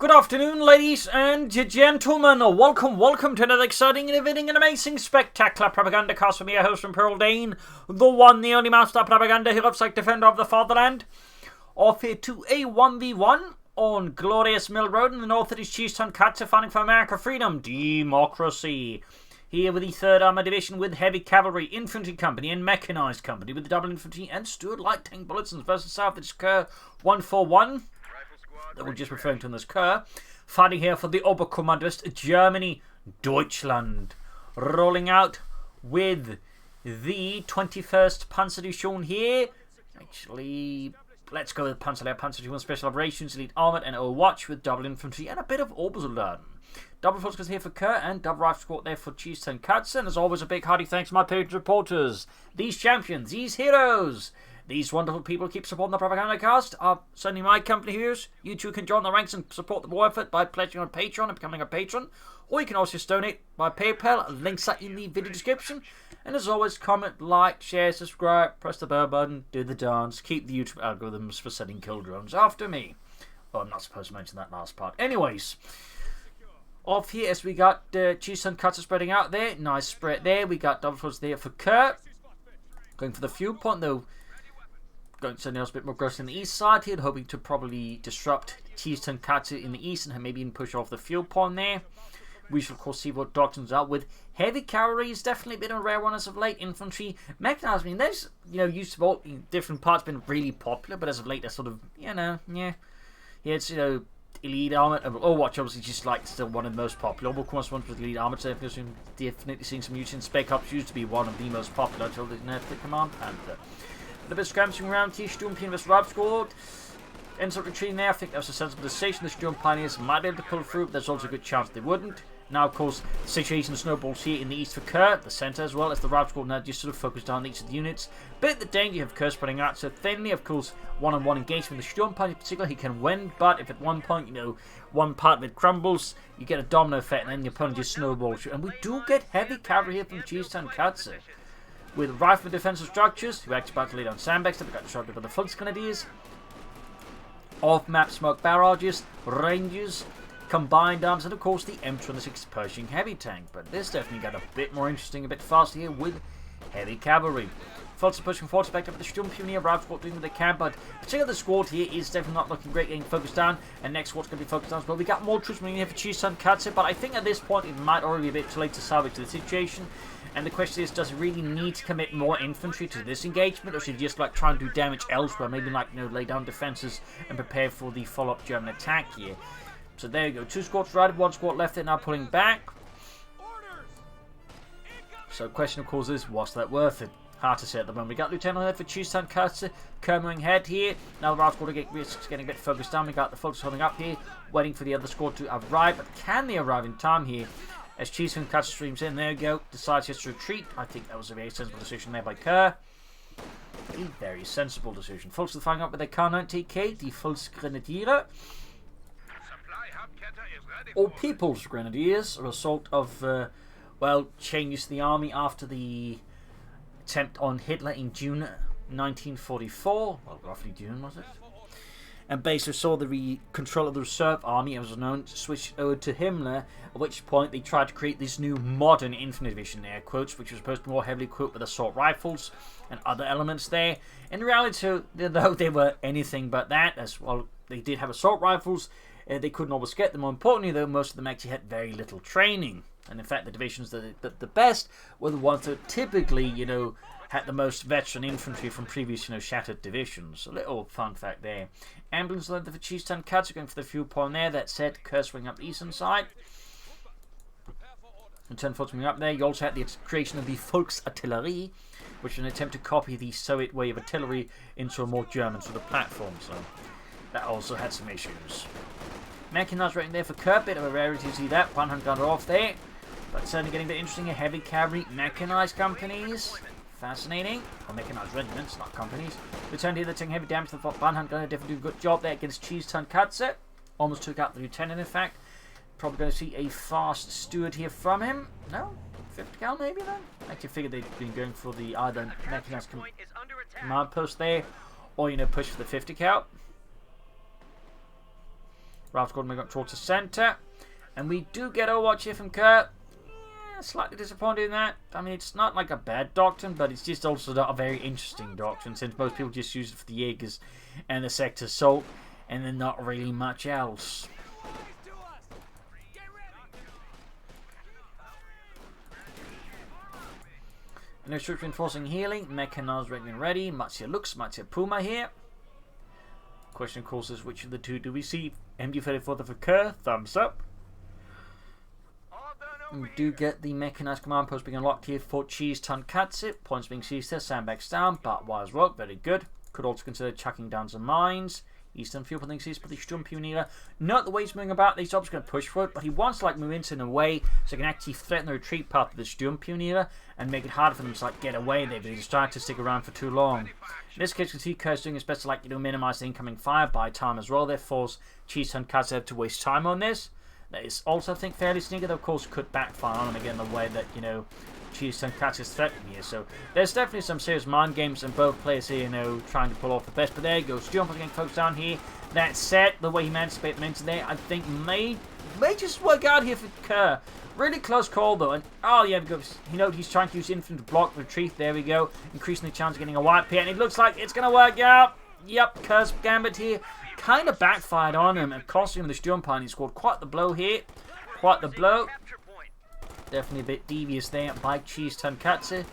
Good afternoon, ladies and gentlemen. Welcome to another exciting, innovating, and amazing, spectacular Propagandacast from your host from Pearl Dane, the one, the only master of propaganda who loves like defender of the fatherland. Off here to a 1v1 on glorious Mill Road in the north of his chiefs Tonkatsu, fighting for America, freedom, democracy. Here with the 3rd Armored Division with Heavy Cavalry, Infantry Company, and Mechanized Company with the Double Infantry and Stuart Light Tank Bulletins versus South, it's Kerr 141. That we're just referring to in this Kerr, fighting here for the Oberkommandist Germany, Deutschland, rolling out with the 21st Panzerdivision here. Actually, let's go with Panzerdivision Special Operations, Elite Armored, and Overwatch with double infantry and a bit of Obersoldaten. Double Force here for Kerr and double Rifle Squad there for Chiefs Tonkatsu. And as always, a big hearty thanks to my page reporters, these champions, these heroes. These wonderful people keep supporting the Propagandacast. Are certainly my company heroes. You too can join the ranks and support the war effort by pledging on Patreon and becoming a patron. Or you can also donate by PayPal. Links are in the video description. And as always, comment, like, share, subscribe, press the bell button, do the dance. Keep the YouTube algorithms for sending kill drones after me. Well, I'm not supposed to mention that last part. Anyways, off here as we got Chiefs Tonkatsu spreading out there. Nice spread there. We got double force there for Kerr. Going for the fuel point though. Going to something else a bit more aggressive on the east side here, hoping to probably disrupt Chiefs Tonkatsu in the east and maybe even push off the fuel point there. We shall of course see what doctrines out with. Heavy cavalry has definitely been a rare one as of late. Infantry, mechanized, I mean, there's, use of all different parts been really popular, but as of late they're sort of, yeah, it's, elite armor. Overwatch obviously just like still one of the most popular. Overwatch ones with elite armor, so definitely seeing some use in Spec Ops used to be one of the most popular until the nerf the Command Panther. A bit of scrambling around here, Sturmpion vs. Rab Squad. Ends up retreating there. I think that was a sensible decision. The Sturm Pioneers might be able to pull through, but there's also a good chance they wouldn't. Now, of course, the situation snowballs here in the east for Kerr, the centre as well, as the Rab Squad now just sort of focused on each of the units. But the danger of Kerr spreading out so thinly, of course, one-on-one engagement with the Sturm Pioneer in particular, he can win, but if at one point, one part of it crumbles, you get a domino effect and then your opponent just snowballs you. And we do get heavy cavalry here from Chiefs Tonkatsu. With rifle defensive structures, who actually about to lay down sandbags that got disrupted by the Volksgrenadiers. Off-map smoke barrages, ranges, combined arms, and of course the M26 Pershing heavy tank. But this definitely got a bit more interesting, a bit faster here with heavy cavalry. Fulton pushing forward, back up with the Sturmpionier, Rab Squad doing what they can, but particularly the squad here is definitely not looking great, getting focused down, and next squad's going to be focused down as well. We got more troops moving here for Chiefs Tonkatsu, but I think at this point it might already be a bit too late to salvage the situation. And the question is, does it really need to commit more infantry to this engagement, or should you just try and do damage elsewhere? Maybe lay down defenses and prepare for the follow-up German attack here. So there you go. 2 squads right, 1 squad left. They're now pulling back. So the question, of course, is, was that worth it? Hard to say at the moment. We got Lieutenant there for Chiefs Tonkatsu, coming ahead here. Now the right squad is getting a bit focused down. We got the folks holding up here, waiting for the other squad to arrive. But can they arrive in time here? As Chiefs Tonkatsu streams in, there you go, decides just to retreat. I think that was a very sensible decision there by Kerr. A very sensible decision. Folks are firing up with their K9TK, the Volksgrenadiere. Or People's Grenadiers, a result of, changes to the army after the attempt on Hitler in June 1944. Well, roughly June, was it? And basically saw the control of the reserve army, as was known, switched over to Himmler, at which point they tried to create this new modern infantry division, air quotes, which was supposed to be more heavily equipped with assault rifles and other elements there. In reality, though they were anything but that, as well, they did have assault rifles, they couldn't always get them. More importantly, though, most of them actually had very little training. And in fact, the divisions that the best were the ones that typically, had the most veteran infantry from previous, shattered divisions. A little fun fact there. Emblems led for Chiefs Tonkatsu, going for the fuel point there. That said, Kerr swinging up the eastern side. And 10 swinging up there. You also had the creation of the Volksartillerie, which is an attempt to copy the Soviet way of artillery into a more German sort of platform. So that also had some issues. Mechanized right in there for Kerr. Bit of a rarity to see that. 100 off there. But certainly getting a bit interesting. Heavy cavalry, mechanized companies. Fascinating. Or mechanized regiments, not companies. Returned here, they're taking heavy damage to the Banhan Gunner. Definitely do a good job there against Chiefs Tonkatsu. Almost took out the lieutenant, in fact. Probably going to see a fast steward here from him. No? 50 cal maybe then? I actually figured they'd been going for the either mechanized command post there, or push for the 50 cal. Ralph's going to move up towards the centre. And we do get Overwatch here from Kurt. Yeah, slightly disappointed in that. I mean, it's not like a bad doctrine, but it's just also not a very interesting doctrine, since most people just use it for the Jaegers and the Sector Assault, and then not really much else. No troops reinforcing healing. Mechanized ready and ready. Matsuya looks. Matsuya Puma here. Question, of course, is which of the two do we see? MD-34 for Kerr. Thumbs up. We do get the mechanized command post being unlocked here for Cheese Tonkatsu. Points being seized there. Sandbags down. Barbed wires rock. Very good. Could also consider chucking down some mines. Eastern field being seized by the Sturmpioniere. Not the way he's moving about. These jobs going to push for it, but he wants to like move into in a way so he can actually threaten the retreat path of the Sturmpioniere and make it harder for them to like get away there, but he's trying to stick around for too long. In this case, you can see Kurt's doing his best to like minimize the incoming fire by time as well. They force Cheese Tonkatsu to waste time on this. That is also, I think, fairly sneaky, though of course could backfire on him again the way that, Cheese Tonkatsu is threatening here. So there's definitely some serious mind games and both players here, trying to pull off the best. But there goes Jump getting folks down here. That set, the way he managed to get into there, I think may just work out here for Kerr. Really close call though, and oh yeah, because he's trying to use infantry to block the retreat. There we go, increasing the chance of getting a wipe here, and it looks like it's gonna work out. Yep, Kerr's gambit here kind of backfired on him and costing him the Sturmpioniere. He scored quite the blow here, quite the blow. Definitely a bit devious there by Cheese Tonkatsu.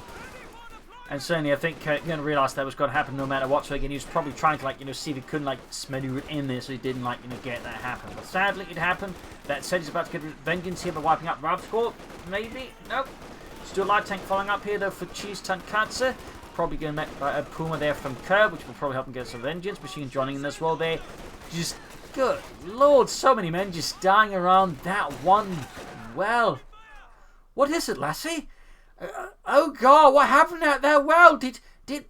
And certainly I think Kurt going to realise that was going to happen no matter what. So again, he was probably trying to see if he couldn't maneuver it in there so he didn't get that happen. But sadly it happened. That said, he's about to get vengeance here by wiping out Rob's score. Maybe? Nope. Still light tank following up here though for Cheese Tonkatsu. Probably going to make a Puma there from Kerr, which will probably help him get some vengeance. Machine joining in as well there. Just, good lord, so many men just dying around that one well. What is it, lassie? Oh god, what happened at that well? Did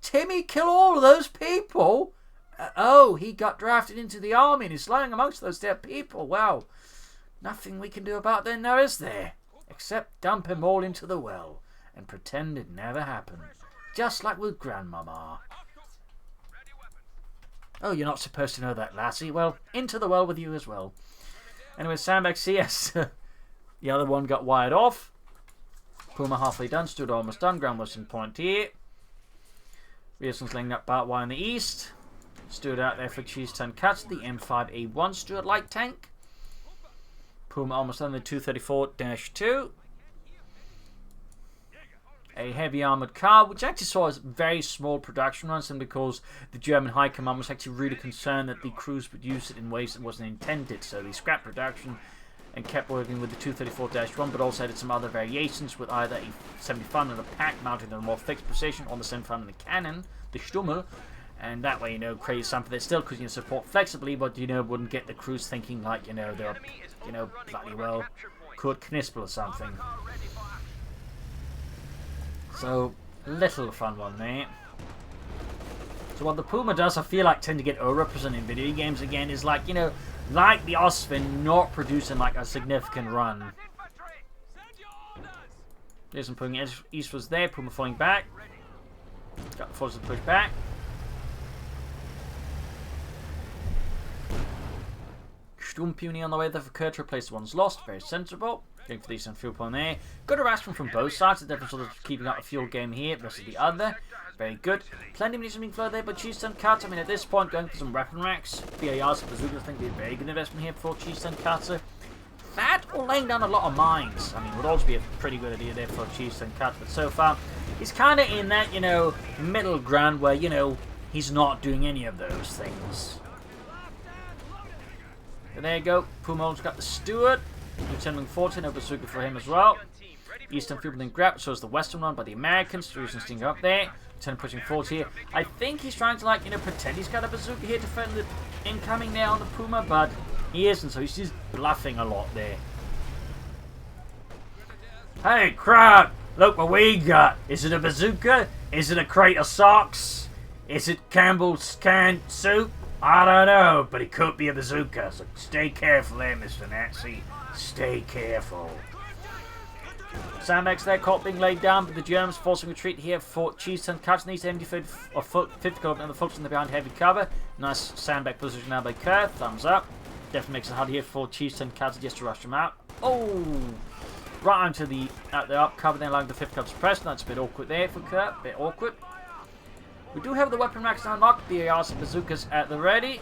Timmy kill all of those people? Oh, he got drafted into the army and he's lying amongst those dead people. Well, nothing we can do about that now, is there? Except dump him all into the well and pretend it never happened. Just like with Grandmama. Oh, you're not supposed to know that, lassie. Well, into the well with you as well. Anyway, Sandbag CS. The other one got wired off. Puma halfway done, stood almost done. Ground Western point here. Rearson's laying up barbed wire in the east. Stood out there for Cheese Tonkatsu, the M5A1 Stuart light tank. Puma almost done the 234-2. A heavy armoured car, which actually saw a very small production run, simply because the German High Command was actually really concerned that the crews would use it in ways that wasn't intended. So they scrapped production and kept working with the 234-1, but also added some other variations with either a 75 and a pack mounted in a more fixed position on the 75 and the cannon, the Stummel, and that way, create something that still could support flexibly, but wouldn't get the crews thinking like they're bloody well could Knispel or something. So little fun one there. So what the Puma does, I feel like, tend to get overrepresented in video games again, is like the Osfin not producing a significant run. Jason pulling east was there, Puma falling back. Got the forces to push back. Sturmpioniere on the way there for Kurt to replace the ones lost. Very sensible. Going for the eastern fuel point there. Good harassment from both sides. The difference sort of keeping up the fuel game here versus the other. Very good. Plenty of munitions being flowed there by Cheese Tonkatsu. I mean, at this point, going for some weapon racks. BARs and bazookas, I think, would be a very good investment here for Cheese Tonkatsu. That or laying down a lot of mines. I mean, would also be a pretty good idea there for Cheese Tonkatsu. But so far, he's kind of in that, middle ground where, he's not doing any of those things. And there you go. Puma's got the Stewart. Lieutenant 14 over bazooka for him as well. Eastern field being grabbed, so is the western one by the Americans. Jerusalem sting up there. Lieutenant pushing forward here. I think he's trying to pretend he's got a bazooka here to defend the incoming there on the Puma, but he isn't, so he's just bluffing a lot there. Hey crowd, look what we got. Is it a bazooka? Is it a crate of socks? Is it Campbell's canned soup? I don't know, but it could be a bazooka, so stay careful there, Mr. Nazi. Stay careful. Sandbags there, caught being laid down, but the Germans forcing retreat here for Cheese Tonkatsu. Needs 75 or 50 kilometers and the folks in the behind heavy cover. Nice sandbag position now by Kurt. Thumbs up. Definitely makes it hard here for Chiefs Tonkatsu just to rush them out. Oh! Right onto the up cover, then allowing the 5th card suppressed. That's a bit awkward there for Kurt. A bit awkward. We do have the weapon racks now unlocked. BARs and bazookas at the ready.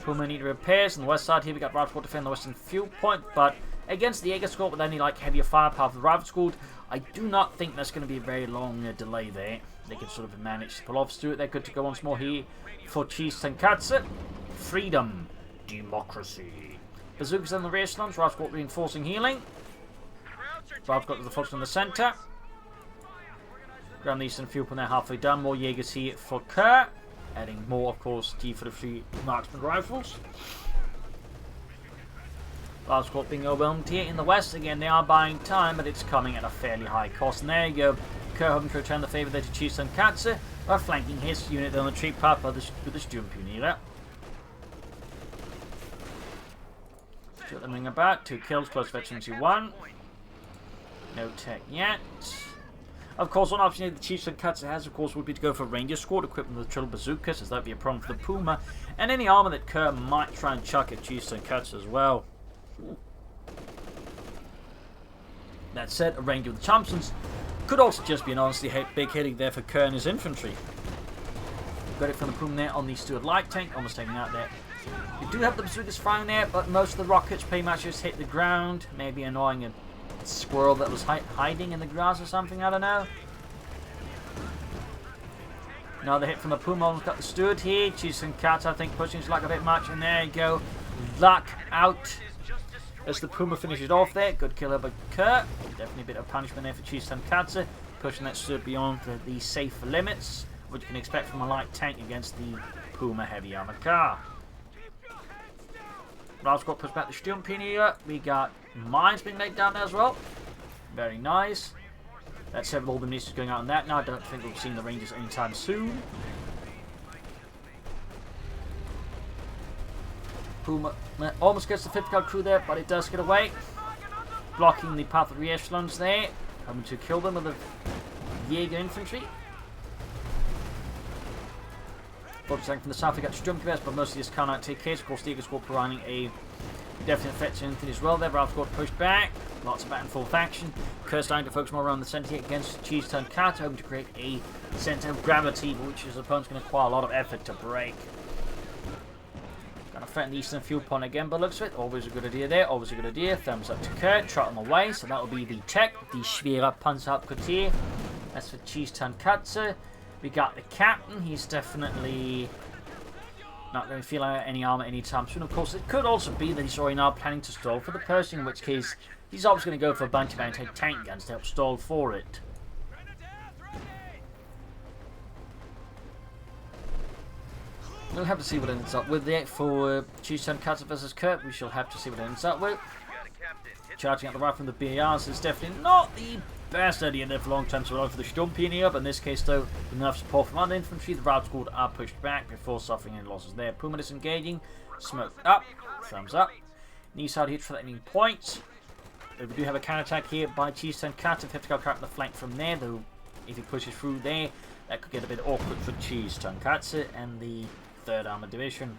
Puma need repairs. On the west side here, we got Rival Squad defending the western fuel point, but against the Jaeger Squad with only like heavier firepower for the Rival Squad, I do not think there's going to be a very long delay there. They can sort of manage to pull off through it. They're good to go once more here for Chiefs Tonkatsu. Freedom. Democracy. Bazookas on the rear slums. Rival Squad reinforcing healing. Rival Squad to the focus in the center. Ground the eastern fuel point there halfway done. More Jaegers here for Kerr. Adding more, of course, G for the 3 marksman rifles. Rival Squad being overwhelmed here in the west. Again, they are buying time, but it's coming at a fairly high cost. And there you go. Kerr hoping to return the favour there to Chiefs Tonkatsu, by flanking his unit on the retreat path with the Sturm Pioneer. Still coming about. 2 kills, close veterans 1. No tech yet. Of course, one option the Chiefs Tonkatsu has, of course, would be to go for Ranger Squad, equipped with the triple bazookas, as that would be a problem for the Puma, and any armor that Kerr might try and chuck at Chiefs Tonkatsu as well. That said, a Ranger with the Thompsons could also just be an honestly big hitting there for Kerr and his infantry. Got it from the Puma there on the Steward light tank, almost taking out there. We do have the bazookas firing there, but most of the rockets pretty much just hit the ground, maybe annoying a squirrel that was hiding in the grass or something, I don't know. Another hit from the Puma. We've got the Steward here. Chiefs Tonkatsu, I think, pushing his luck a bit much, and there you go. Luck out as the Puma finishes off there. Good killer by Kerr. Definitely a bit of punishment there for Chiefs Tonkatsu, pushing that Steward beyond the safe limits, which you can expect from a light tank against the Puma heavy armored car. Rival Squad pushed back the Sturm Pioneer. We got mines being laid down there as well. Very nice. That said, with all the munitions going out on that now, I don't think we'll be seeing the Rangers anytime soon. Puma almost gets the 5th guard crew there, but it does get away. Blocking the path of the echelons there. Having to kill them with the Jaeger infantry. Focusing from the south, we got Sturm Gewehr, but mostly just count out TKs. Of course, the Jaeger Squad providing a definite threat to anything as well. Their Rival Squad pushed back. Lots of back and forth action. Kerr starting to focus more around the centre here against Chiefs Tonkatsu, hoping to create a centre of gravity, which his opponent's going to require a lot of effort to break. Going to threaten the eastern fuel point again, but looks of it. Always a good idea there. Always a good idea. Thumbs up to Kerr. Trot on the way. So that will be the tech, the Schwerer Panzerhauptquartier. That's for Chiefs Tonkatsu. We got the captain. He's definitely not going to feel out any armor anytime soon. Of course, it could also be that he's already now planning to stall for the Pershing, in which case he's always going to go for a bounty bound tank guns to help stall for it. We'll have to see what it ends up with there for Chiefs Tonkatsu versus Kurt. We shall have to see what it ends up with. Charging out the right from the BARs is definitely not the best idea there for long-term survival for the Sturm Pioneer, but in this case, though, with enough support from other infantry, the Rival Squad are pushed back before suffering any losses there. Puma disengaging, smoked up, thumbs up. Knee side hit threatening points. We do have a counter-attack here by Chiefs Tonkatsu. 50 guard up the flank from there, though if he pushes through there, that could get a bit awkward for Chiefs Tonkatsu and the 3rd Armored Division.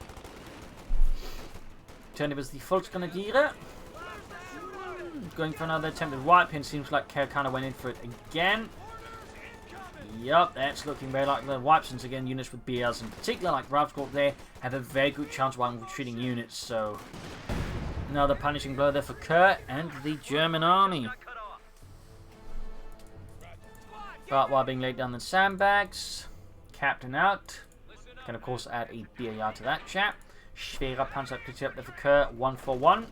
Turn it was the Volksgrenadiere. Going for another attempted wipe, and seems like Kerr kind of went in for it again. Yup, that's looking very like the wipes, since again units with BLs in particular, like Rival Squad there, have a very good chance while retreating units, so another punishing blow there for Kerr and the German army. But while being laid down in sandbags, captain out. Can of course add a BAR to that chap. Schwerer Panzerhauptquartier up there for Kerr, 1-for-1.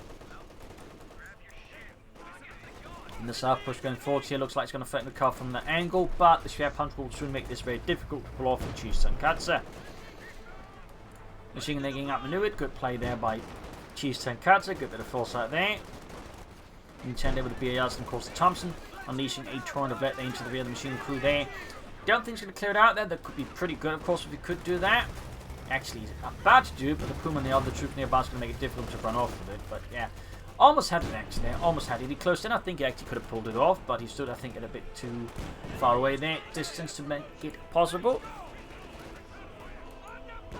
And the south push going forward here looks like it's going to threaten the car from the angle, but the Schwerer Punch will soon make this very difficult to pull off for Chiefs Tonkatsu. Machine gun getting outmaneuvered, good play there by Chiefs Tonkatsu, good bit of foresight there. Intended with the BARs and of course the Thompson, unleashing a torrent of vet into the rear of the machine crew there. Don't think it's going to clear it out there, that could be pretty good of course if we could do that. Actually, he's about to do it, but the Puma and the other troops nearby is going to make it difficult to run off with it, but yeah. Almost had it actually there, almost had it. He closed in, I think he actually could have pulled it off, but he stood, I think, at a bit too far away there. Distance to make it possible.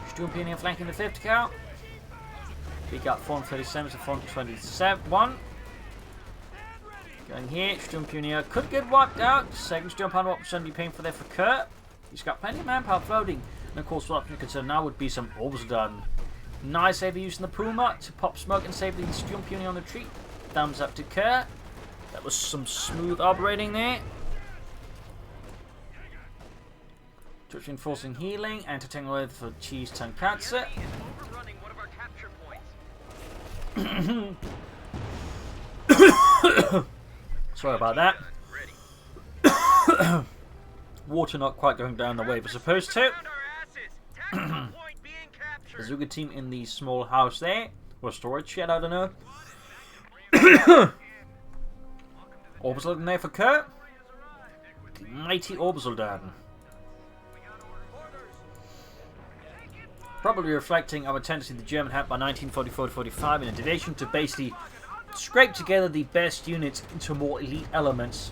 Sturm Pioneer flanking the 5th cal. We got 437 to 427. Going here, Sturmpioneer could get wiped out. Second Sturmpioneer what percent be paying for there for Kurt. He's got plenty of manpower floating. And of course, what option to consider now would be some Overwatch. Nice save using the Puma to pop smoke and save the Sturmpioneer on the retreat. Thumbs up to Kurt. That was some smooth operating there. Touch reinforcing healing and to take away for Cheese Tonkatsu. Sorry about that. Water not quite going down the way we're supposed to. Bazooka team in the small house there. Or storage shed, I don't know. Orbital in there for Kurt. The mighty Orbital. Probably reflecting our tendency the German had by 1944-45 in addition to basically scrape together the best units into more elite elements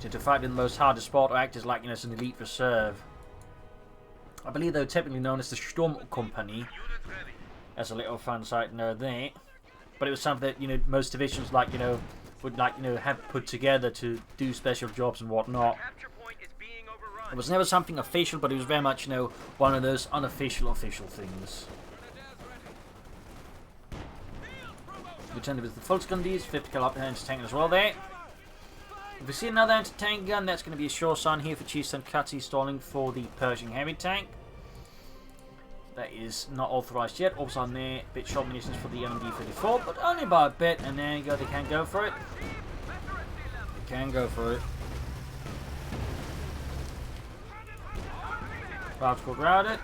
to fight in the most hardest spot or act as like, as an elite reserve. I believe they were typically known as the Sturm Company, as a little fun side note there. But it was something that most divisions would have put together to do special jobs and whatnot. It was never something official, but it was very much one of those unofficial official things. Lieutenant with the Volksgundies, 50 cal up anti-tank as well there. If we see another anti-tank gun, that's going to be a sure sign here for Cheese Tonkatsu stalling for the Pershing heavy tank. That is not authorized yet. Also on there, a bit short munitions for the MD-34, but only by a bit, and there you go, they can go for it. They can go for it. Routes got routed.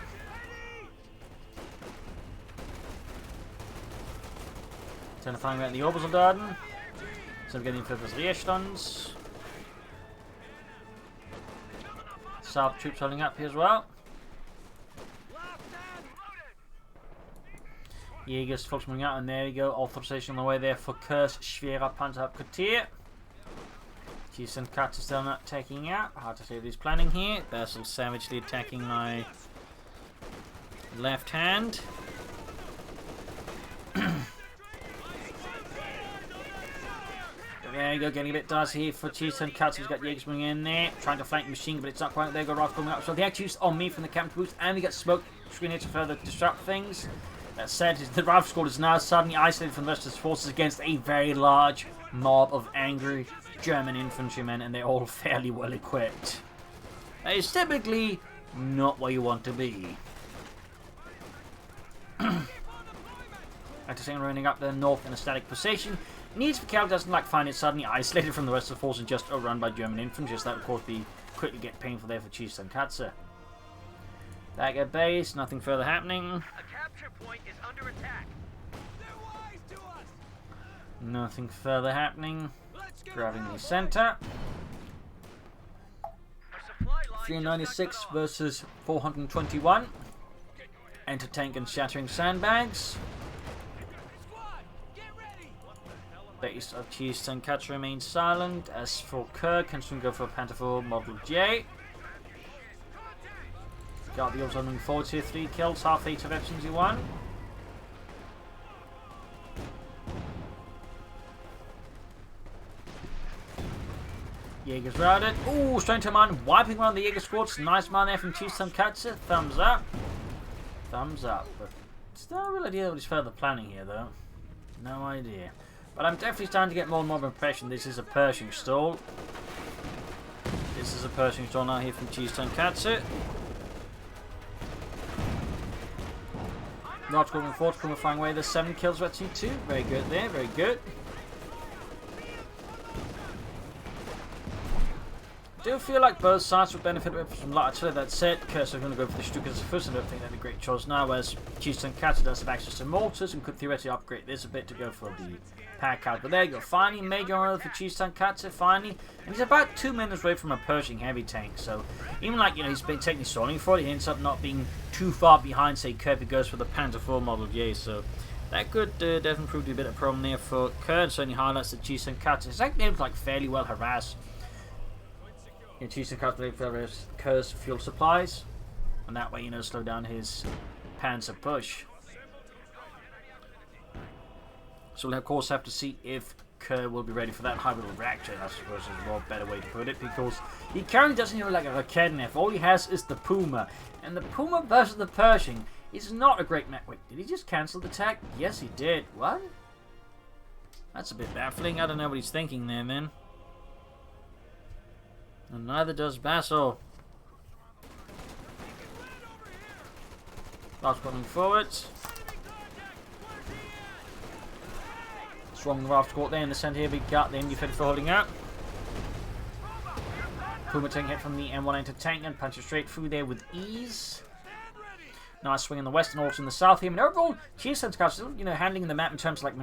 Identifying out the Obersoldaten. So I'm getting further Rearstands. South troops holding up here as well. Jägers Volksmann out, and there you go. Authorization on the way there for Kurs Schwerer Panzerhauptquartier. Cheese Tonkatsu still not taking out. Hard to say what he's planning here. Basil savagely attacking my left hand. There you go, getting a bit dicey here for Cheese Tonkatsu. He's got Jägers moving in there, trying to flank the machine, but it's not quite there. Got Rifle coming up. So they actually used on me from the camp boost, and we got smoke screen here to further disrupt things. That said, the Rifle Squad is now suddenly isolated from the rest of his forces against a very large mob of angry German infantrymen, and they're all fairly well equipped. That is typically not where you want to be. After saying running up the north in a static position, Needs for Cal doesn't like find it suddenly isolated from the rest of the force and just overrun by German infantry. That would of course be quickly get painful there for Cheese Tonkatsu. Back at base, nothing further happening. A capture point is under attack. Nothing further happening. Grabbing the center. 396 versus 421. Enter tank and shattering sandbags. Base of Cheese Tonkatsu remains silent. As for Kerr, can soon go for a Panther Model J. Got the also moving forward here. 3 kills, half 8 of F-71. Jaeger's routed. Ooh, straight to mine, wiping around the Jaeger squads. Nice man there from Cheese Tonkatsu. Thumbs up. Thumbs up. But still no real idea what he's further planning here, though. No idea. But I'm definitely starting to get more and more of an impression this is a Pershing stall. This is a Pershing stall now here from Cheese Tonkatsu. Not going forward, coming flying away. There's 7 kills with T2. Very good there, very good. I do feel like both sides would benefit from largely. That said, Cursor going to go for the Stukas first. I don't think that'd be a great choice now, whereas Cheese Tonkatsu does have access to mortars and could theoretically upgrade this a bit to go for the pack out. But there you go, finally major honor for Cheese Tonkatsu, finally. And he's about 2 minutes away from a Pershing heavy tank, so even like, he's been technically stalling for it, he ends up not being too far behind, say, Kirby goes for the Panther IV Model J, so that could definitely prove to be a bit of a problem there for Kurt. Certainly highlights that Cheese Tonkatsu is actually able to like fairly well harass Cheese Tonkatsu for Kur's fuel supplies, and that way, slow down his Panzer push. So we'll of course have to see if Kerr will be ready for that hybrid reactor. I suppose is a more better way to put it, because he currently doesn't have like a Raketnev. All he has is the Puma, and the Puma versus the Pershing is not a great match. Wait, did he just cancel the attack? Yes, he did. What? That's a bit baffling. I don't know what he's thinking there, man. And neither does Basil. Last one forwards. Strong raft squad there in the centre here. We got the Infantry for holding out. Puma taking hit from the M1 anti-tank and punches straight through there with ease. Nice swing in the west and also in the south here. I mean, overall, Tonkatsu still, handling the map in terms of like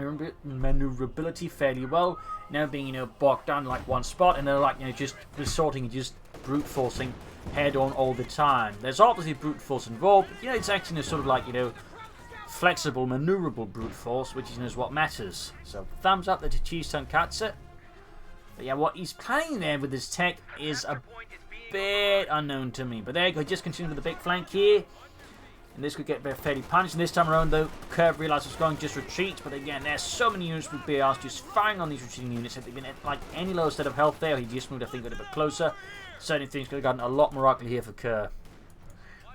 maneuverability fairly well. Now being, bogged down in like one spot, and they're like, just resorting, just brute forcing head on all the time. There's obviously brute force involved, but it's actually sort of like, flexible, maneuverable brute force, which is what matters. So thumbs up there to Tonkatsu. But yeah, what he's planning there with his tech is a bit unknown to me. But there you go, just continue with the big flank here. And this could get fairly punished. And this time around, though, Curve realizes it's going to just retreat. But again, there's so many units with BRs just firing on these retreating units. If they've been at like any low state of health there, he just moved, I think, a little bit closer. Certainly things could have gotten a lot more ugly here for Kerr.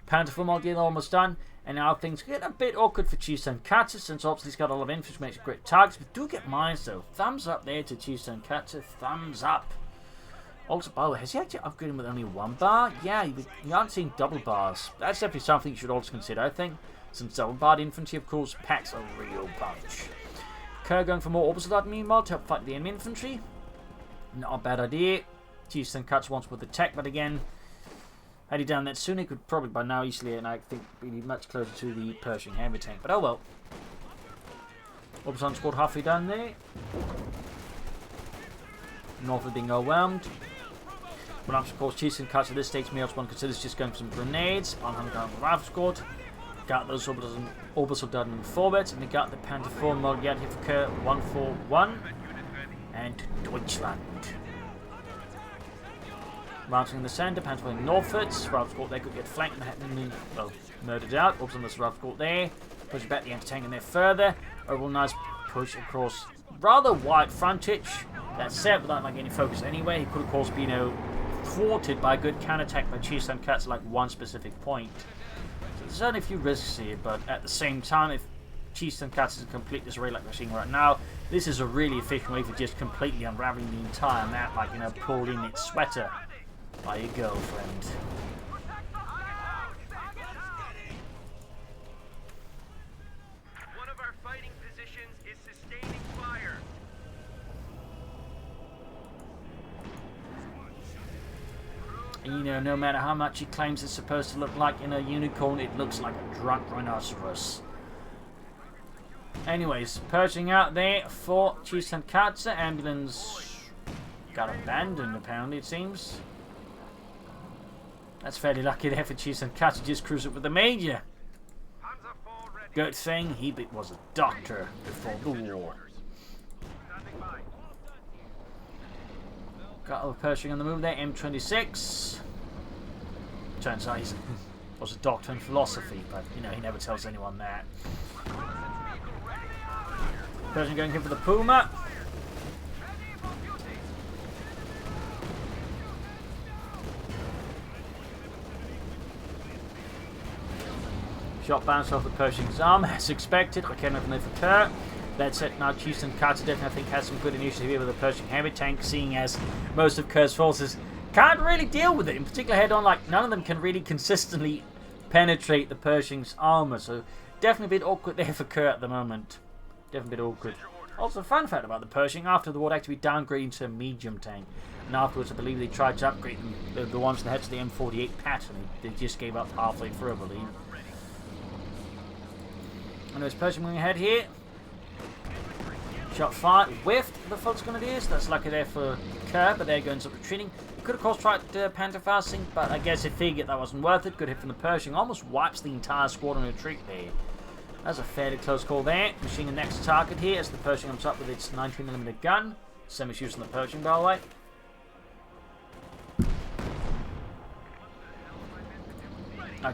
Panther full mod almost done. And now things get a bit awkward for Tonkatsu, since obviously he's got a lot of infantry, makes great targets. But do get mines, though. Thumbs up there to Tonkatsu. Thumbs up. Also, by the way, has he actually upgraded him with only one bar? Yeah, you aren't seeing double bars. That's definitely something you should also consider, I think. Since double barred infantry, of course, packs a real punch. Kerr going for more orbital dart meanwhile to help fight the enemy infantry. Not a bad idea. Tonkatsu wants with the tech, but again, had he done that sooner, he could probably by now easily, and I think, be much closer to the Pershing heavy tank. But oh well. Orbital squad halfway done there. North being overwhelmed. But of course, Tonkatsu at this stage, may also one considers just going for some grenades. On hand down the rifle squad. Got those orbital done forwards, and we got the Panther 4 mod yet here for Kerr 141 and Deutschland. Mounting in the centre, Panther going northwards. Rifle squad there could get flanked and murdered out. Orbital on this rifle squad there. Push back the anti-tank in there further. Overall nice push across rather wide frontage. That said, without like any focus anyway, he could of course be thwarted by a good counterattack by Tonkatsu like one specific point. So there's certainly a few risks here, but at the same time, if Tonkatsu is in complete disarray like we're seeing right now, this is a really efficient way for just completely unraveling the entire map, like pulled in its sweater by your girlfriend. One of our fighting positions is sustaining fire. And no matter how much he claims it's supposed to look like in a unicorn, it looks like a drunk rhinoceros. Anyways, purging out there for Tonkatsu. Ambulance got abandoned, apparently, it seems. That's fairly lucky there for Tonkatsu, just cruise it with the Major. Good thing he was a doctor before the war. Got a Pershing on the move there, M26. Turns out he was a doctor in philosophy, but he never tells anyone that. Pershing going in for the Puma. Shot bounced off the Pershing's arm, as expected. I came up from there for Kerr. That's it. Now Tonkatsu definitely, I think, has some good initiative here with the Pershing heavy tank, seeing as most of Kerr's forces can't really deal with it. In particular, head-on, like, none of them can really consistently penetrate the Pershing's armor. So definitely a bit awkward there for Kerr at the moment. Definitely a bit awkward. Also, fun fact about the Pershing, after the war, actually downgraded to a medium tank. And afterwards, I believe they tried to upgrade them, the ones that had to the M48 pattern. They just gave up halfway through, I believe. Anyways, Pershing moving ahead here. Shot fired, whiffed the Fox Grenadiers. That's lucky there for Kerr, but there goes up retreating. Could of course tried Panther fasting, but I guess he figured that wasn't worth it. Good hit from the Pershing, almost wipes the entire squad on retreat there. That's a fairly close call there. Machine the next target here as the Pershing comes up with its 19mm gun. Same issues on the Pershing, by the way.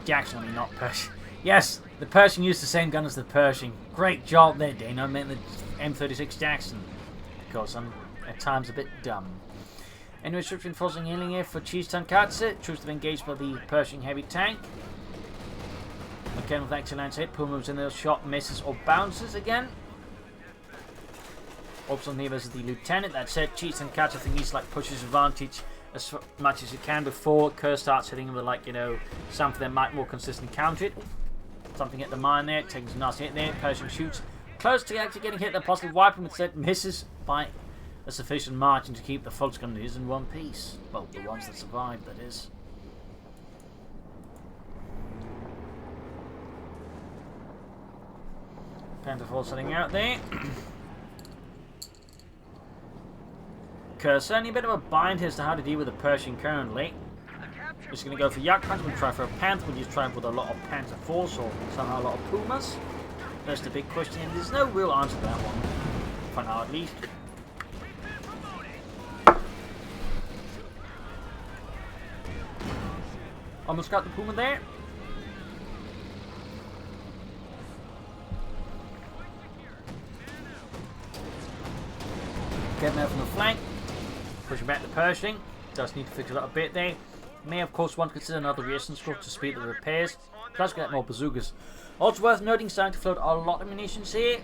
Jackson, I mean, not Pershing. Yes, the Pershing used the same gun as the Pershing. Great job there, Dane. I meant the M36 Jackson. Because I'm at times a bit dumb. Any restriction forcing healing here for Cheese Tonkatsu. Troops to be engaged by the Pershing heavy tank. Again with excellent hit. Puma moves in there, shot, misses or bounces again. Ops on here versus the Lieutenant. That said, Cheese Tonkatsu I think he's like pushes advantage as much as he can before Kerr starts hitting him with like, you know, something that might more consistent counter it. Something at the mine there, takes a nice hit there. Pershing shoots close to actually getting hit, the possibly wiping, instead misses by a sufficient margin to keep the Volksgunners in one piece. Well, the ones that survived, that is. Panther 4 setting out there. Kerr certainly a bit of a bind as to how to deal with the Pershing currently. Just going to go for Yak Punch, we'll try for a Panther, we'll just try with a lot of Panther Force or somehow a lot of Pumas. That's the big question, and there's no real answer to that one. For now at least. Almost got the Puma there. Getting there from the flank. Pushing back the Pershing. Does need to fix it up a bit there. May of course want to consider another reaction stroke to speed the repairs. Plus get more bazookas. Also worth noting, starting to float a lot of munitions here.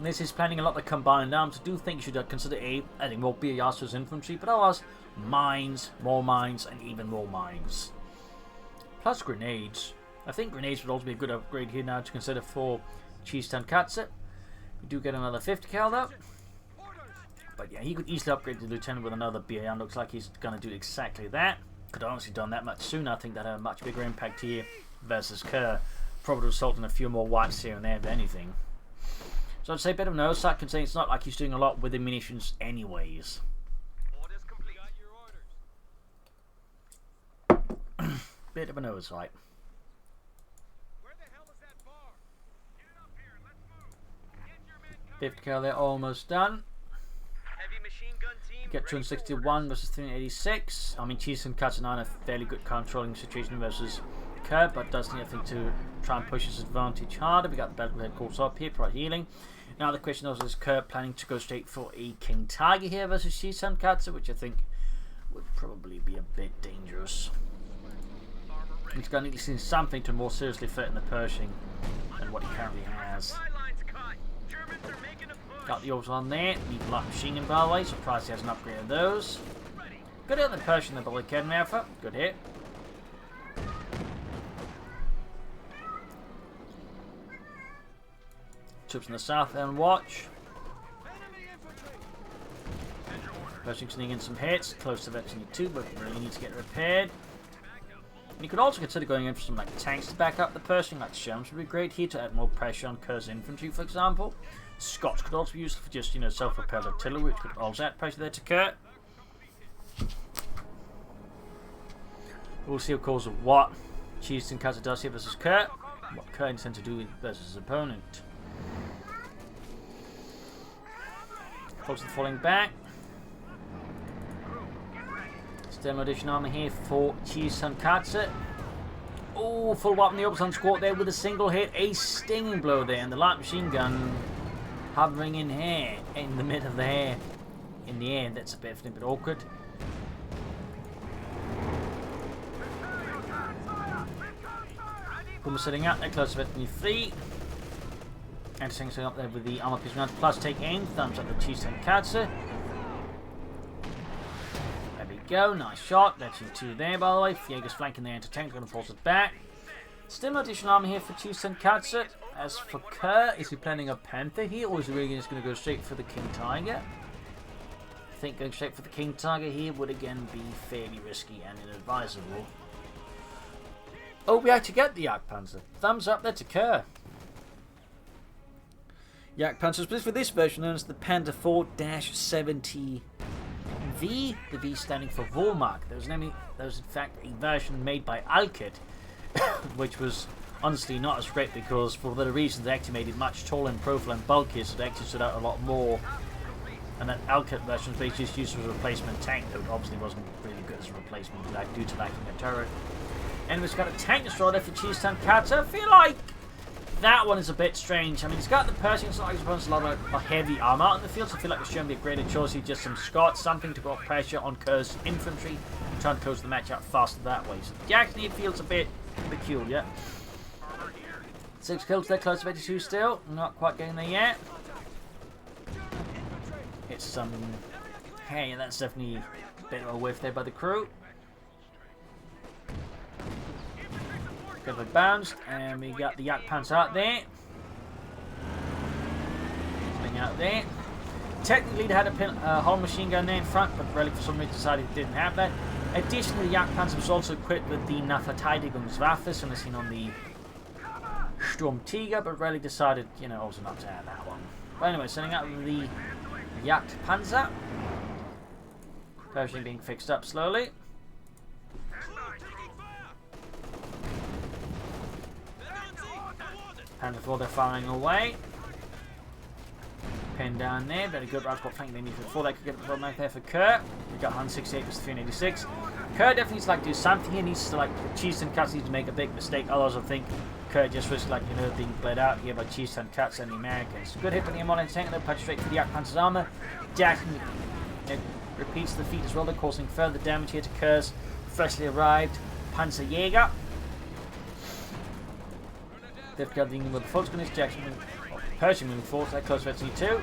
This is planning a lot of combined arms. I do think you should consider adding more Ieyasu infantry, but otherwise, mines, and even more mines. Plus grenades. I think grenades would also be a good upgrade here now to consider for Cheese Tonkatsu. We do get another 50 cal though. But yeah, he could easily upgrade the Lieutenant with another BA, and looks like he's going to do exactly that. Could have honestly done that much sooner. I think that had a much bigger impact here versus Kerr. Probably result in a few more wipes here and there, if anything. So I'd say a bit of an oversight, considering it's not like he's doing a lot with the munitions anyways. Bit of an oversight. 50 cal there, almost done. Get 261 versus 386. I mean, Cheese Tonkatsu are in a fairly good controlling situation versus Kerr, but does need, I think, to try and push his advantage harder. We got the battle head course up here, pro healing. Now the question is Kerr planning to go straight for a King Tiger here versus Cheese Tonkatsu, which I think would probably be a bit dangerous. He's going to need to see something to more seriously threaten the Pershing than what he currently has. Got the orbs on there. Need light machine gun, by the way. Surprised he hasn't upgraded those. Good hit on the Pershing, the bullet cannon alpha. Good hit. Troops in the south and watch. Pershing sneaking in some hits. Close to Veteran 2, but really need to get repaired. And you could also consider going in for some like tanks to back up the Pershing, like Sherms would be great here to add more pressure on Kerr's infantry, for example. Scots could also be used for just, you know, self-propelled artillery, which could also add pressure there to Kerr. We'll see, of course, what Cheese Tonkatsu does here versus Kerr, what Kerr intends to do versus his opponent. Folks are falling back. Still addition armor here for Cheese Tonkatsu. Oh, full weapon the Oberson squat there with a single hit, a stinging blow there, and the light machine gun hovering in here, in the middle of the hair, in the air. That's a bit awkward. Puma sitting up there, close to Veteran 3. And sitting up there with the armor piece round. Plus take aim, thumbs up the Cheese Tonkatsu. There we go, nice shot. Veteran 2 there, by the way. Jäger's flanking the anti-tank, going to force it back. Still no additional armor here for Cheese Tonkatsu. As for Kerr, is he planning a Panther here, or is he really just going to go straight for the King Tiger? I think going straight for the King Tiger here would again be fairly risky and inadvisable. Oh, we actually get the Yak Panzer. Thumbs up there to Kerr. Yak Panzer split for this version known as the Panther 4-70V. The V standing for Vormark. There was in fact a version made by Alkit, which was honestly not as great because for the reasons they actually made it much taller in profile and bulkier, so they actually stood out a lot more. And that Alkit version was basically used as a replacement tank, though it obviously wasn't really good as a replacement due to lacking a turret. And he's got a tank destroyer there for Tonkatsu. I feel like that one is a bit strange. I mean, he's got the Pershing, so I suppose a lot of heavy armor out in the field, so I feel like it's going to be a greater choice. Just some Scots, something to put pressure on Kerr's infantry, and try and close the match out faster that way. So Jackson, it feels a bit peculiar. 6 kills there, close to 82 still. Not quite getting there yet. It's some... Hey, that's definitely a bit of a whiff there by the crew. Good with bounced, and we got the Yak Pants out there. Thing out there. Technically, they had a whole machine gun there in front, but really for some reason decided it didn't have that. Additionally, the Yak Pants was also equipped with the Nahverteidigungswaffe, so seen on the Sturm Tiger, but really decided, you know, also not to add that one. But anyway, sending out the Jagd Panzer. Pershing being fixed up slowly. Panzer IV, they're firing away. Pin down there, very good. Right, flank they need before they could get the roadmap there for Kerr. We got 168 versus 386. Kerr definitely needs to like do something. He needs to like Tonkatsu needs to make a big mistake. Otherwise, I think Kerr just was like, you know, being bled out here by Tonkatsu and the Americans. Good hit from the M1 tank, and they'll punch straight for the Yak Panzer's armor. Jackson repeats the feat as well. They're causing further damage here to Kerr's freshly arrived Panzerjäger. They've got the with the Volksgunist Jackson Pershing moving forward, so close to C2.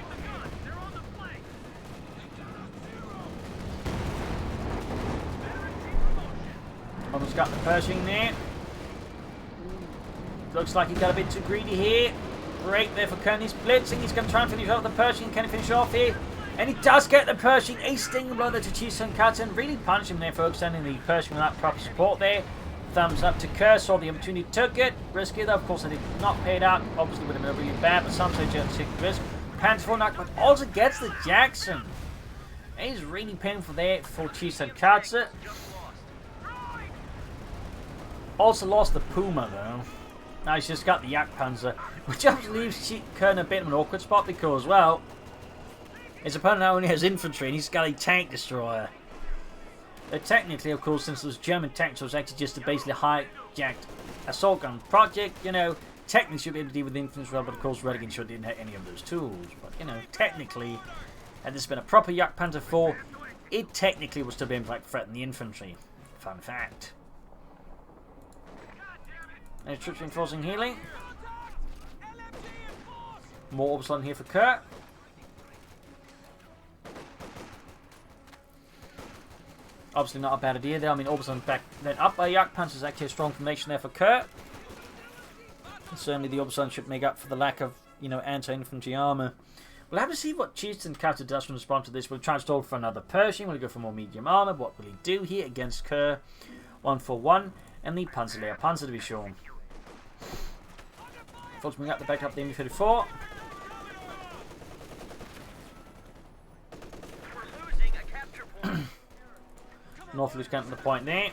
Almost got the Pershing there. Looks like he got a bit too greedy here. Great there for Kern. He's blitzing. He's going to try and finish off the Pershing. Can he finish off here? And he does get the Pershing. A stinging blow there to Tonkatsu and really punched him there, folks, sending the Pershing without proper support there. Thumbs up to Kerr, saw the opportunity, took it. Risky though, of course, they did not pay it out. Obviously, would have been really bad, but some say just take the risk. Panzer IV knock, but also gets the Jackson. He's really painful there for Tonkatsu. Also lost the Puma though. Now he's just got the Yak Panzer, which obviously leaves Kerr in a bit of an awkward spot because, well, his opponent now only has infantry and he's got a tank destroyer. Technically, of course, since those German tanks was actually just a basically hijacked assault gun project, you know, technically should be able to deal with infantry well, but of course Redigan sure didn't have any of those tools. But, you know, technically, had this been a proper Yak Panzer IV, it technically would still be able to like, threaten the infantry. Fun fact. There's troops reinforcing healing. More orbs on here for Kerr. Obviously not a bad idea there. I mean, Orbison back then up by Yak Panzer is actually a strong formation there for Kerr. And certainly the Orbison should make up for the lack of, you know, anti-infantry armor. We'll have to see what Tonkatsu does in response to this. We'll try and stall for another Pershing. We'll go for more medium armor. What will he do here against Kerr? 141 and the Panzerlehr Panzer to be sure. Folks, bring up the back up the MB-34. North counting the point there.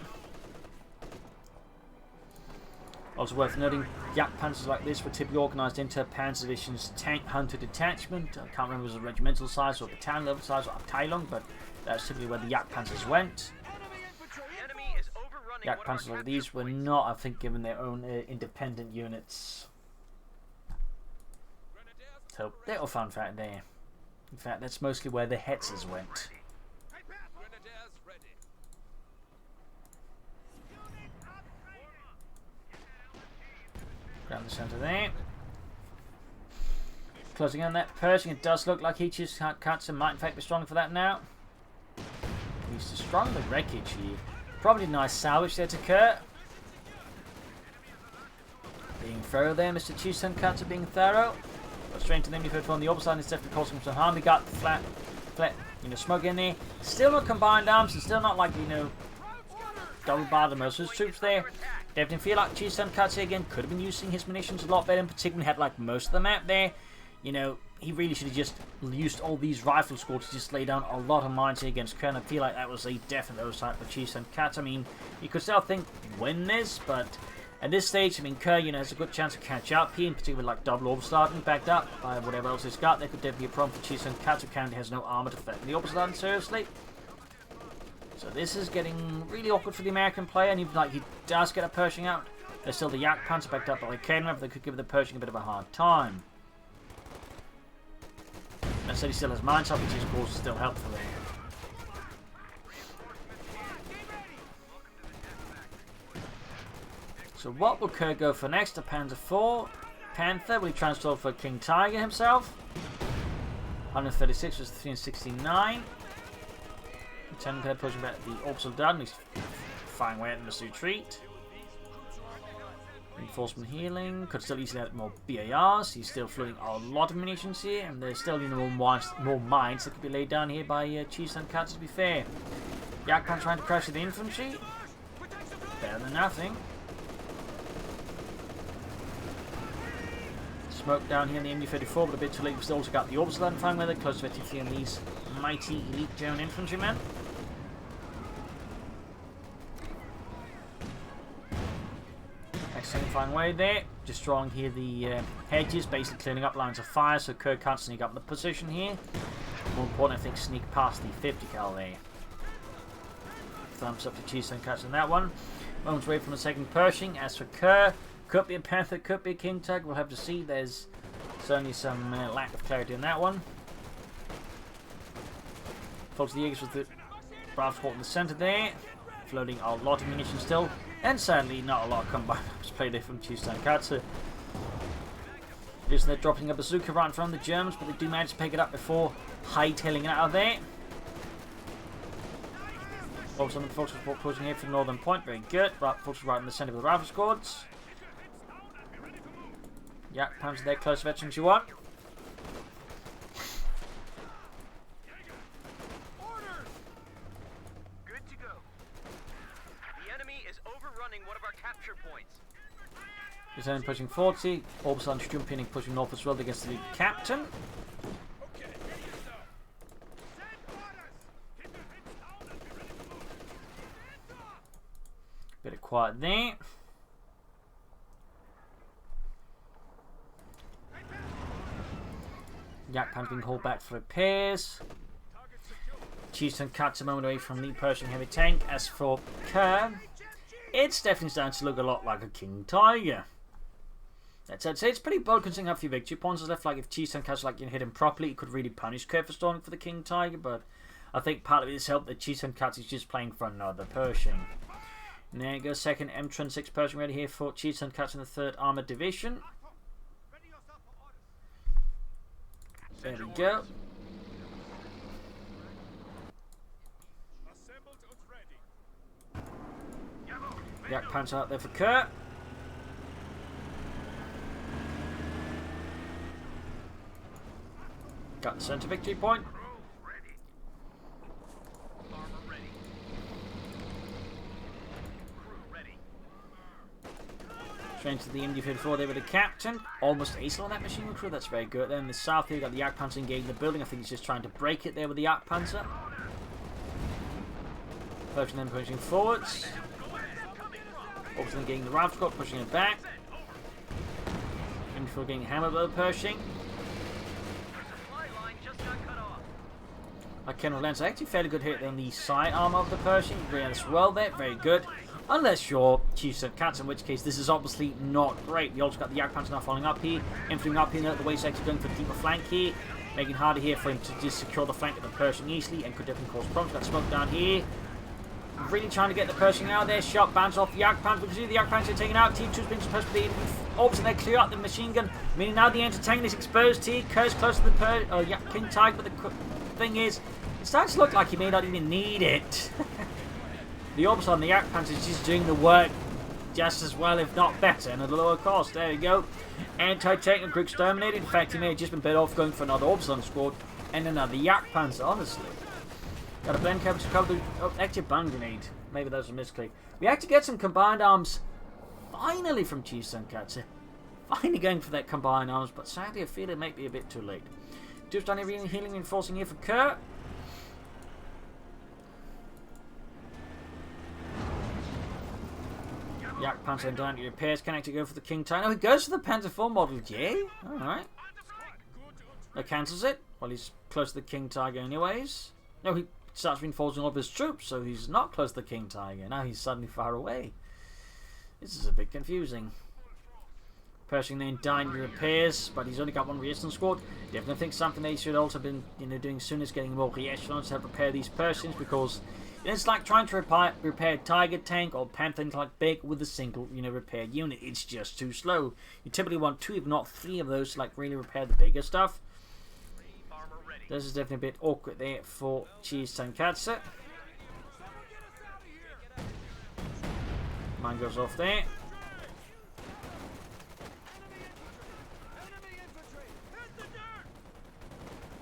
Also worth noting, Yak Panzers like this were typically organised into Panzer Division's Tank Hunter Detachment. I can't remember if it was a regimental size or battalion level size or Abteilung, but that's typically where the Yak Panzers went. Yak Panzers like these were not, I think, given their own independent units. So, little fun fact there. In fact, that's mostly where the Hetzers went. Down the centre there. Closing on that Pershing, it does look like Tonkatsu might in fact be strong for that now. He's destroying the wreckage here. Probably a nice salvage there to Kerr. Being thorough there, Mr. Tonkatsu being thorough. But straight to the MB-34 on the other side, it's definitely causing him some harm. We got the flat, you know, smoke in there. Still not combined arms, and still not like, you know, double barred most of his troops there. Definitely feel like Tonkatsu again could have been using his munitions a lot better, and particularly had like most of the map there. You know, he really should have just used all these rifle squads to just lay down a lot of mines here against Kerr. I feel like that was a definite oversight for Tonkatsu. I mean, you could still think win this, but at this stage, I mean, Kerr, you know, has a good chance to catch up here, in particular like double orb starting, backed up by whatever else he's got. There could definitely be a problem for Tonkatsu. Currently has no armor to defend the orb starting seriously. So this is getting really awkward for the American player, and even like he does get a Pershing out, there's still the Yak Panzer backed up by the Kenra, but they could give the Pershing a bit of a hard time. Instead he still has mines up, which is of course still helpful there. So what will Kerr go for next? A Panzer IV. Panther, will he transfer for King Tiger himself? 136 was 369. Lieutenant Kerr pushing back the orbital down. He's fine way in the retreat. Reinforcement healing. Could still easily add more BARs. He's still floating a lot of munitions here, and there's still more mines that could be laid down here by Chiefs and Cats, to be fair. Yakpan trying to crash with the infantry. Better than nothing. Smoke down here in the MU-34, but a bit too late. We've still also got the orbital down fine weather, close to 53 on these mighty elite German infantrymen. Excellent fine way there. Destroying here the hedges, basically clearing up lines of fire, so Kerr can't sneak up the position here. More important, I think, sneak past the 50 cal there. Thumbs up to Chiefs and Cats on that one. Moments away from the second Pershing. As for Kerr, could be a Panther, could be a King Tug. We'll have to see. There's certainly some lack of clarity in that one. Folks, the Eagles with the Bravo Squad in the centre there. Floating a lot of munitions still. And sadly, not a lot of combined arms play there from Tonkatsu. They're dropping a bazooka right in front of the Germans, but they do manage to pick it up before hightailing it out of there. Also, the Fox support pushing here for the northern point. Very good. Right, Fox right in the centre of the rifle squads. Yeah, Panzer there, close veterans you want. Good to go. The enemy is overrunning one of our capture points. Lieutenant pushing 40. Orbison Strumping pushing north as well against the captain. Bit of quiet there. Yakpan's being hauled back for repairs. Chieftain cuts a moment away from the Pershing heavy tank. As for Kerr, it's definitely starting to look a lot like a King Tiger. That's I'd say it's pretty bold considering how few victory points is left. Like if Chieftain cuts hit him properly, he could really punish Kerr for stalling for the King Tiger. But I think part of it is helped that Chieftain cuts is just playing for another Pershing. And there goes second M26 Pershing ready here for Chieftain cuts in the 3rd Armoured Division. There we go. Yak Panzer out there for Kerr. Got the centre victory point. Train to the MD-54 there with the captain. Almost ace on that machine gun crew. That's very good. Then in the south here, we've got the Yak Panzer engaging the building. I think he's just trying to break it there with the Yak Panzer. Pershing then pushing forwards. Also engaging the Rifle Squad, pushing it back. MD-54 getting hammered by the Pershing. Like Kenra Lance, actually fairly good hit on the side arm of the Pershing. As well there, very good. Unless you're Chiefs and Cats, in which case this is obviously not great. You also got the Yak Panzer now following up here, influencing up here, the way he's actually going for a deeper flank here, making it harder here for him to just secure the flank of the Pershing easily, and could definitely cause problems. Got smoke down here. Really trying to get the Pershing out there. Shot bounce off the Yak Panzer. We can see the Yak Panzer taken out. T2's being supposed to be obviously they clear out the machine gun, meaning now the anti-tank is exposed here. Kerr's close to the King Tiger, but the thing is, it starts to look like he may not even need it. The Orbs on the Yak Panzer is just doing the work just as well, if not better, and at a lower cost. There you go. Anti-tank and Group exterminated. In fact, he may have just been better off going for another Orbs on squad and another Yak Panzer, honestly. Got a blend cover to cover the active band grenade. Maybe that was a misclick. We actually get some combined arms finally from Chiefs and Cats. Finally going for that combined arms, but sadly I feel it might be a bit too late. Just done everything healing and enforcing here for Kerr. Yak Panzer and down to repairs. Can actually go for the King Tiger. No, he goes for the Panzer IV model. Yay. Alright. No, cancels it. Well, he's close to the King Tiger anyways. No, he starts reinforcing all of his troops, so he's not close to the King Tiger. Now he's suddenly far away. This is a bit confusing. Pershing then dying repairs, but he's only got one resistance squad. Definitely think something they should also been doing soon is getting more re-echelons to help repair these Pershings, because it's like trying to repair a Tiger tank or Panther like big with a single repaired unit. It's just too slow. You typically want 2 if not 3 of those to like really repair the bigger stuff. This is definitely a bit awkward there for Cheese Tonkatsu. Mine goes off there.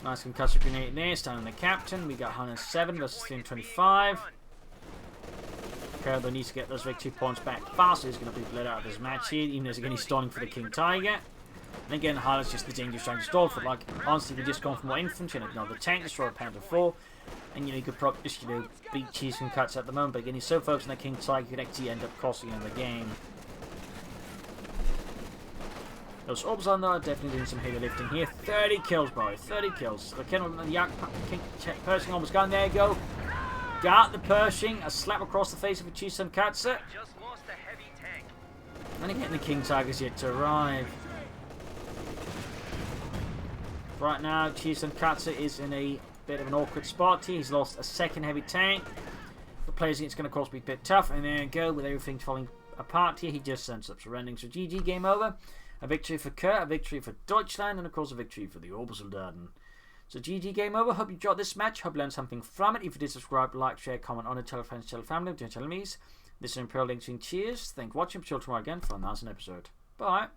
Nice concussive grenade there, standing the captain. We got 107 versus 325. Carlo needs to get those victory points back fast. He's going to be bled out of this match here, even as again he's stalling for the King Tiger. And again, highlights just the dangerous trying to stall for. Like, honestly, you could just go for more infantry and ignore the tank, destroy a Panther 4. And you could probably just beat Cheese Tonkatsu at the moment. But again, he's so focused on the King Tiger, he could actually end up costing him the game. Those orbs on there are definitely doing some heavy lifting here. 30 kills, boy. 30 kills. The King Pershing almost gone. There you go. Got the Pershing. A slap across the face of a Cheese Tonkatsu. Just lost a heavy tank. And again, the King Tiger's yet to arrive. Right now, Cheese Tonkatsu is in a bit of an awkward spot here. He's lost a second heavy tank. The players, it's going to, of course, be a bit tough. And there you go, with everything falling apart here, he just ends up surrendering. So GG, game over. A victory for Kurt, a victory for Deutschland, and of course a victory for the Obersoldaten. So GG, game over. Hope you enjoyed this match. Hope you learned something from it. If you did, subscribe, like, share, comment on it, tell friends, tell family, tell enemies. This is Imperial Links. Cheers. Thanks for watching. Till tomorrow again for another episode. Bye.